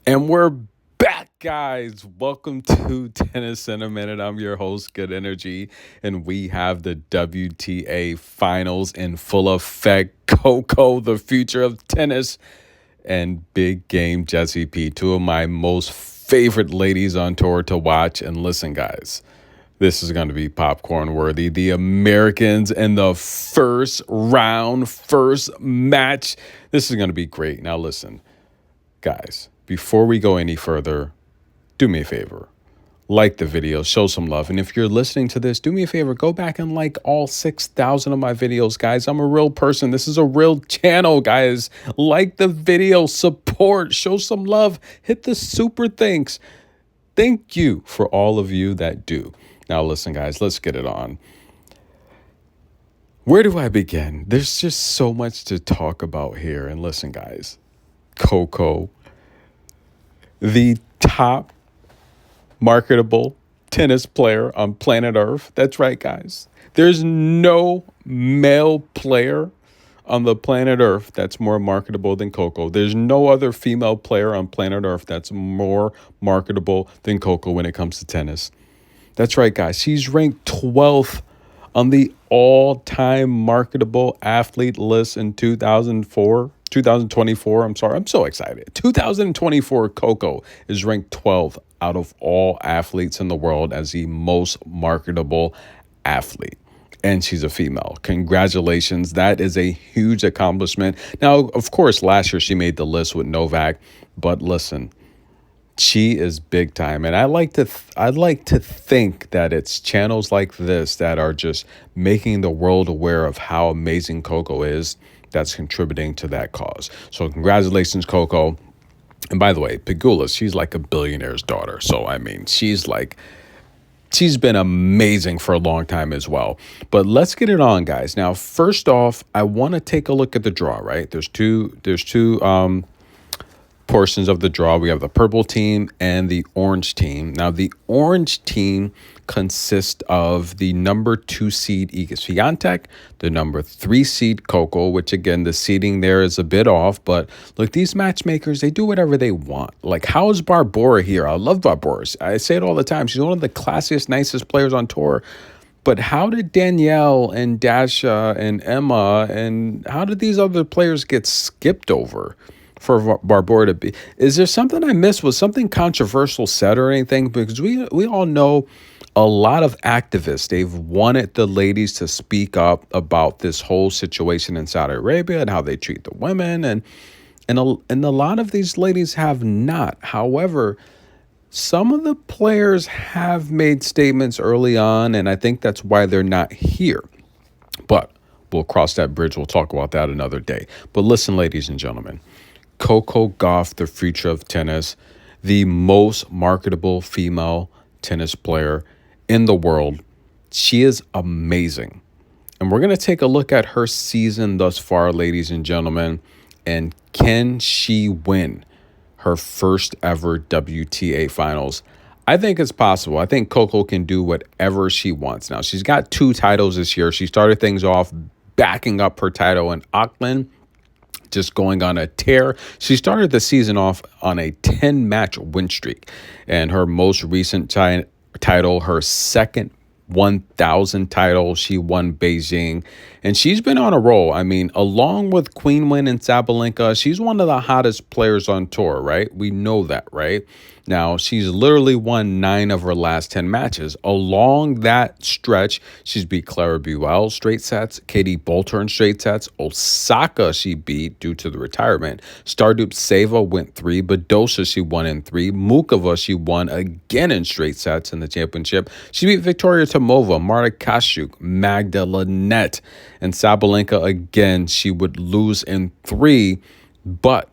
And we're back, guys. Welcome to Tennis in a Minute. I'm your host, Good Energy, and we have the WTA finals in full effect. Coco, the future of tennis, and big game Jessie P, two of my most favorite ladies on tour to watch. And listen, guys, this is going to be popcorn worthy. The Americans in the first round, first match. This is going to be great. Now, listen. Guys, before we go any further, do me a favor. Like the video, show some love. And if you're listening to this, do me a favor, go back and like all 6,000 of my videos, guys. I'm a real person. This is a real channel, guys. Like the video, support, show some love, hit the super thanks. Thank you for all of you that do. Now, listen, guys, let's get it on. Where do I begin? There's just so much to talk about here. And listen, guys, Coco, the top marketable tennis player on planet Earth. That's right, guys. There's no male player on the planet Earth that's more marketable than Coco. There's no other female player on planet Earth that's more marketable than Coco when it comes to tennis. That's right, guys. She's ranked 12th on the all-time marketable athlete list in 2024. I'm sorry. I'm so excited. 2024 Coco is ranked 12th out of all athletes in the world as the most marketable athlete. And she's a female. Congratulations. That is a huge accomplishment. Now, of course, last year she made the list with Novak, but listen, she is big time, and I'd like to think that it's channels like this that are just making the world aware of how amazing Coco is that's contributing to that cause. So congratulations, Coco. And by the way, Pegula, she's like a billionaire's daughter. So I mean, she's been amazing for a long time as well. But let's get it on, guys. Now, first off, I want to take a look at the draw, right? There's two portions of the draw. We have the purple team and the orange team. Now, the orange team consists of the number 2 seed Iga Swiatek, the number 3 seed Coco, which again, the seeding there is a bit off. But look, these matchmakers, they do whatever they want. Like, how is Barbora here? I love Barbora. I say it all the time. She's one of the classiest, nicest players on tour. But how did Danielle and Dasha and Emma and how did these other players get skipped over for Barbora to be? Is there something I missed? Was something controversial said or anything? Because we all know a lot of activists, they've wanted the ladies to speak up about this whole situation in Saudi Arabia and how they treat the women. And a lot of these ladies have not. However, some of the players have made statements early on, and I think that's why they're not here. But we'll cross that bridge. We'll talk about that another day. But listen, ladies and gentlemen, Coco Gauff, the future of tennis, the most marketable female tennis player in the world. She is amazing. And we're going to take a look at her season thus far, ladies and gentlemen. And can she win her first ever WTA finals? I think it's possible. I think Coco can do whatever she wants. Now, she's got 2 titles this year. She started things off backing up her title in Auckland, just going on a tear. She started the season off on a 10-match win streak. And her most recent title, her second 1,000 title, she won Beijing. And she's been on a roll. I mean, along with Queen Win and Sabalenka, she's one of the hottest players on tour, right? We know that, right? Now, she's literally won 9 of her last 10 matches. Along that stretch, she's beat Clara Buell straight sets, Katie Bolter in straight sets, Osaka she beat due to the retirement, Stardupseva went 3, Badosa she won in 3, Mukova she won again in straight sets in the championship. She beat Victoria Tomova, Marta Kashuk, Magda Lanette, and Sabalenka again. She would lose in 3, but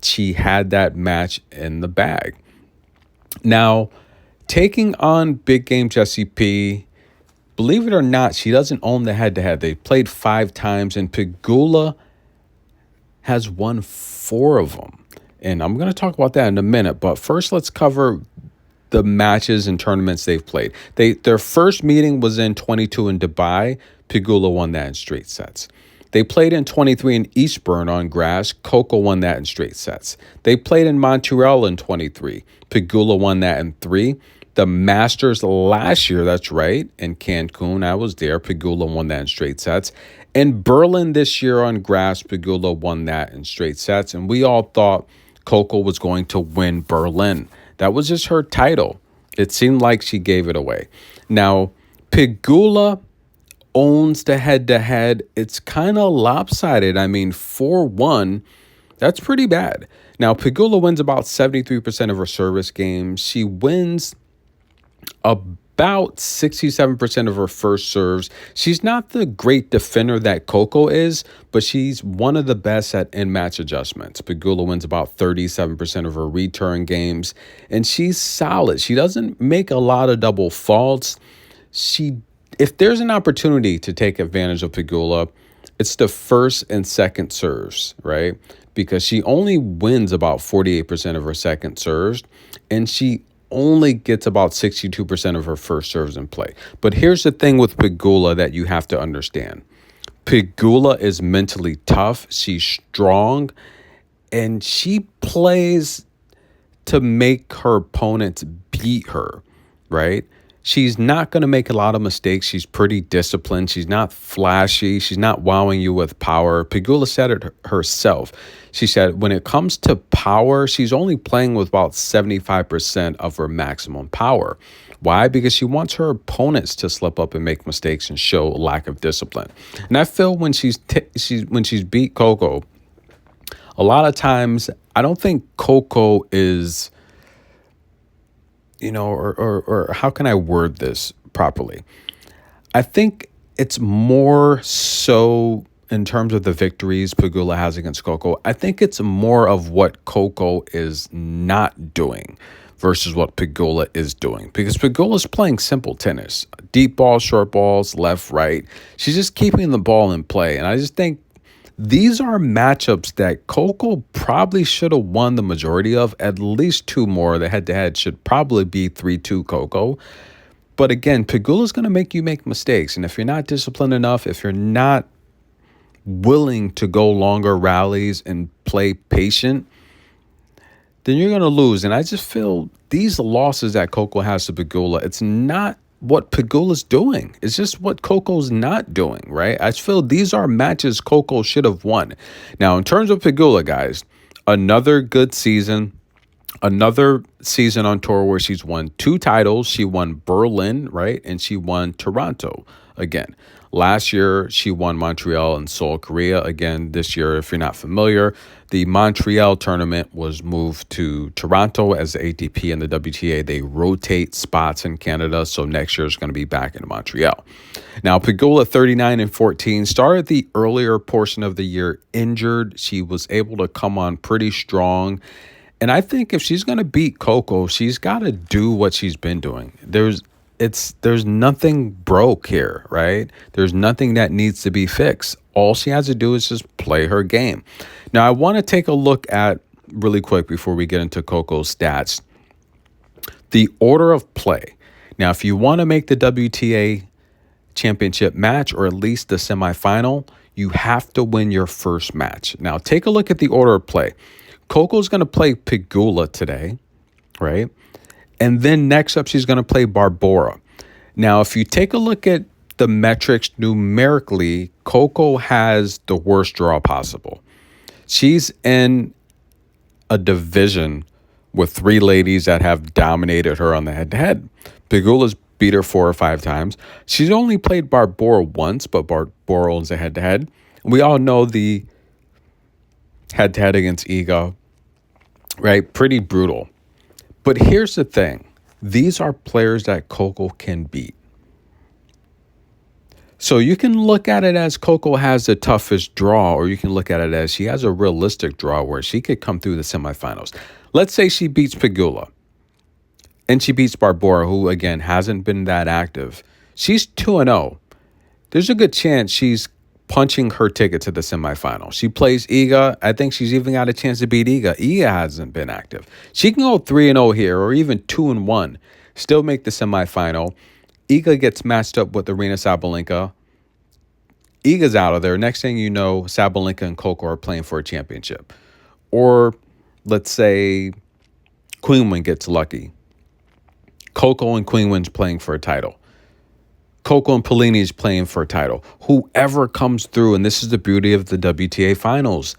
she had that match in the bag. Now, taking on big game Jessie P, believe it or not, she doesn't own the head-to-head. They played 5 times, and Pegula has won 4 of them. And I'm going to talk about that in a minute. But first, let's cover the matches and tournaments they've played. Their first meeting was in 22 in Dubai. Pegula won that in straight sets. They played in 23 in Eastbourne on grass. Coco won that in straight sets. They played in Montreal in 23. Pegula won that in 3. The Masters last year, that's right, in Cancun, I was there. Pegula won that in straight sets. In Berlin this year on grass, Pegula won that in straight sets. And we all thought Coco was going to win Berlin. That was just her title. It seemed like she gave it away. Now, Pegula owns the head-to-head. It's kind of lopsided. I mean, 4-1, that's pretty bad. Now, Pegula wins about 73% of her service games. She wins about 67% of her first serves. She's not the great defender that Coco is, but she's one of the best at in-match adjustments. Pegula wins about 37% of her return games, and she's solid. She doesn't make a lot of double faults. If there's an opportunity to take advantage of Pegula, it's the first and second serves, right? Because she only wins about 48% of her second serves, and she only gets about 62% of her first serves in play. But here's the thing with Pegula that you have to understand. Pegula is mentally tough. She's strong, and she plays to make her opponents beat her, right? She's not going to make a lot of mistakes. She's pretty disciplined. She's not flashy. She's not wowing you with power. Pegula said it herself. She said when it comes to power, she's only playing with about 75% of her maximum power. Why? Because she wants her opponents to slip up and make mistakes and show a lack of discipline. And I feel when she's beat Coco, a lot of times I don't think Coco is, or how can I word this properly? I think it's more so in terms of the victories Pegula has against Coco. I think it's more of what Coco is not doing versus what Pegula is doing. Because Pegula's playing simple tennis. Deep balls, short balls, left, right. She's just keeping the ball in play. And I just think these are matchups that Coco probably should have won the majority of. At least 2 more. The head-to-head should probably be 3-2 Coco. But again, Pegula's going to make you make mistakes. And if you're not disciplined enough, if you're not willing to go longer rallies and play patient, then you're going to lose. And I just feel these losses that Coco has to Pegula, it's not what Pegula's doing. It's just what Coco's not doing, right? I just feel these are matches Coco should have won. Now, in terms of Pegula, guys, another good season. Another season on tour where she's won 2 titles. She won Berlin, right? And she won Toronto again. Last year, she won Montreal and Seoul, Korea. Again, this year, if you're not familiar, the Montreal tournament was moved to Toronto as the ATP and the WTA. They rotate spots in Canada, so next year is going to be back in Montreal. Now, Pegula, 39-14, started the earlier portion of the year injured. She was able to come on pretty strong. And I think if she's going to beat Coco, she's got to do what she's been doing. There's nothing broke here, right? There's nothing that needs to be fixed. All she has to do is just play her game. Now, I want to take a look at, really quick before we get into Coco's stats, the order of play. Now, if you want to make the WTA championship match, or at least the semifinal, you have to win your first match. Now, take a look at the order of play. Coco's going to play Pegula today, right? And then next up, she's going to play Barbora. Now, if you take a look at the metrics numerically, Coco has the worst draw possible. She's in a division with 3 ladies that have dominated her on the head-to-head. Pegula's beat her 4 or 5 times. She's only played Barbora once, but Barbora owns a head-to-head. We all know the head-to-head against Iga, right? Pretty brutal. But here's the thing. These are players that Coco can beat. So you can look at it as Coco has the toughest draw, or you can look at it as she has a realistic draw where she could come through the semifinals. Let's say she beats Pegula and she beats Barbora, who, again, hasn't been that active. She's 2-0. There's a good chance she's punching her ticket to the semifinal. She plays Iga. I think she's even got a chance to beat Iga. Iga hasn't been active. She can go 3-0 here, or even 2-1, still make the semifinal. Iga gets matched up with Aryna Sabalenka. Iga's out of there. Next thing you know, Sabalenka and Coco are playing for a championship. Or let's say Queenwin gets lucky. Coco and Queenwin's playing for a title. Coco and Polini's playing for a title. Whoever comes through, and this is the beauty of the WTA finals,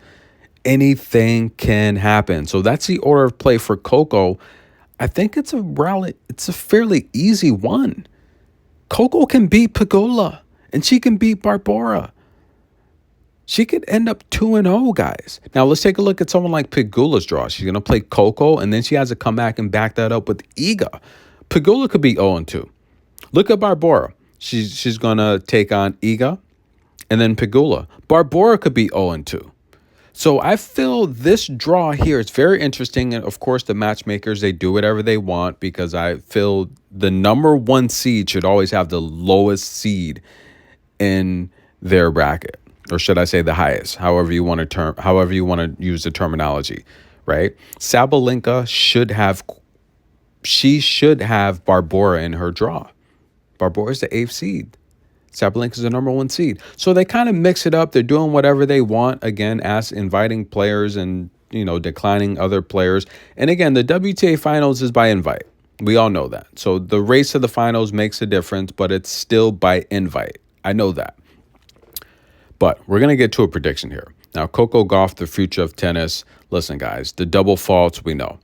anything can happen. So that's the order of play for Coco. I think it's a fairly easy one. Coco can beat Pegula, and she can beat Barbora. She could end up 2-0, guys. Now, let's take a look at someone like Pegula's draw. She's going to play Coco, and then she has to come back and back that up with Iga. Pegula could be 0-2. Look at Barbora. She's going to take on Iga and then Pegula. Barbora could be 0-2. So I feel this draw here is very interesting. And, of course, the matchmakers, they do whatever they want because I feel the number one seed should always have the lowest seed in their bracket. Or should I say the highest, however you want to use the terminology, right? Sabalenka should have Barbora in her draw. Barbora is the 8th seed. Sabalenka is the number 1 seed. So they kind of mix it up. They're doing whatever they want. Again, inviting players and, declining other players. And again, the WTA finals is by invite. We all know that. So the race of the finals makes a difference, but it's still by invite. I know that. But we're going to get to a prediction here. Now, Coco Gauff, the future of tennis. Listen, guys, the double faults, we know.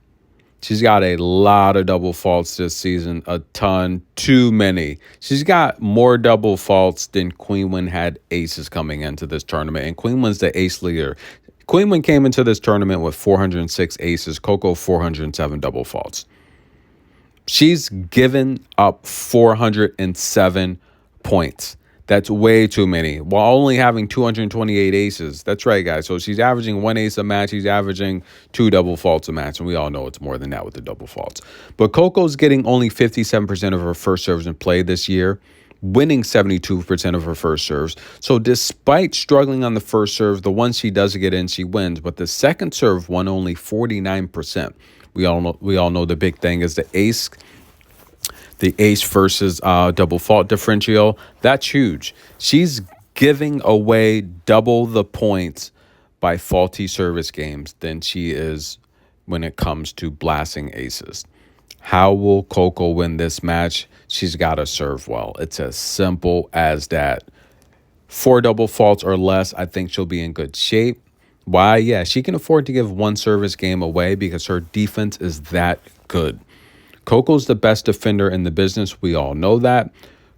She's got a lot of double faults this season, a ton, too many. She's got more double faults than Queenwin had aces coming into this tournament, and Queenwin's the ace leader. Queenwin came into this tournament with 406 aces, Coco 407 double faults. She's given up 407 points. That's way too many, while only having 228 aces. That's right, guys. So she's averaging 1 ace a match. She's averaging 2 double faults a match, and we all know it's more than that with the double faults. But Coco's getting only 57% of her first serves in play this year, winning 72% of her first serves. So despite struggling on the first serve, the one she does get in, she wins. But the second serve won only 49%. We all know the big thing is the ace versus double fault differential. That's huge. She's giving away double the points by faulty service games than she is when it comes to blasting aces. How will Coco win this match? She's got to serve well. It's as simple as that. 4 double faults or less, I think she'll be in good shape. Why? Yeah, she can afford to give 1 service game away because her defense is that good. Coco's the best defender in the business. We all know that.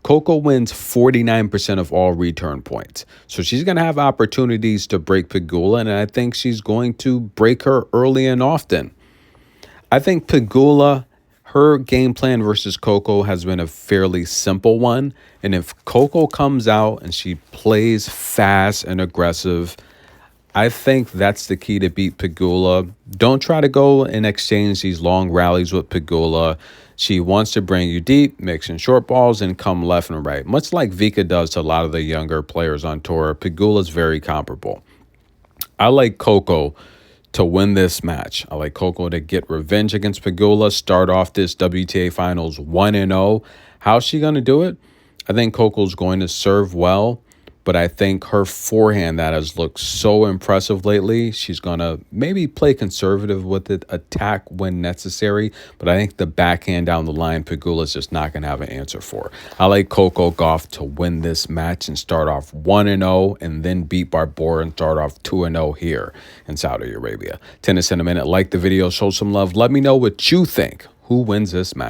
Coco wins 49% of all return points. So she's going to have opportunities to break Pegula, and I think she's going to break her early and often. I think Pegula, her game plan versus Coco has been a fairly simple one. And if Coco comes out and she plays fast and aggressive, I think that's the key to beat Pegula. Don't try to go and exchange these long rallies with Pegula. She wants to bring you deep, mixing short balls, and come left and right. Much like Vika does to a lot of the younger players on tour, Pegula's very comparable. I like Coco to win this match. I like Coco to get revenge against Pegula, start off this WTA Finals 1-0. How's she going to do it? I think Coco's going to serve well. But I think her forehand that has looked so impressive lately, she's going to maybe play conservative with it, attack when necessary. But I think the backhand down the line, Pegula's just not going to have an answer for. I like Coco Gauff to win this match and start off 1-0 and then beat Barbora and start off 2-0 here in Saudi Arabia. Tennis in a minute. Like the video, show some love. Let me know what you think. Who wins this match?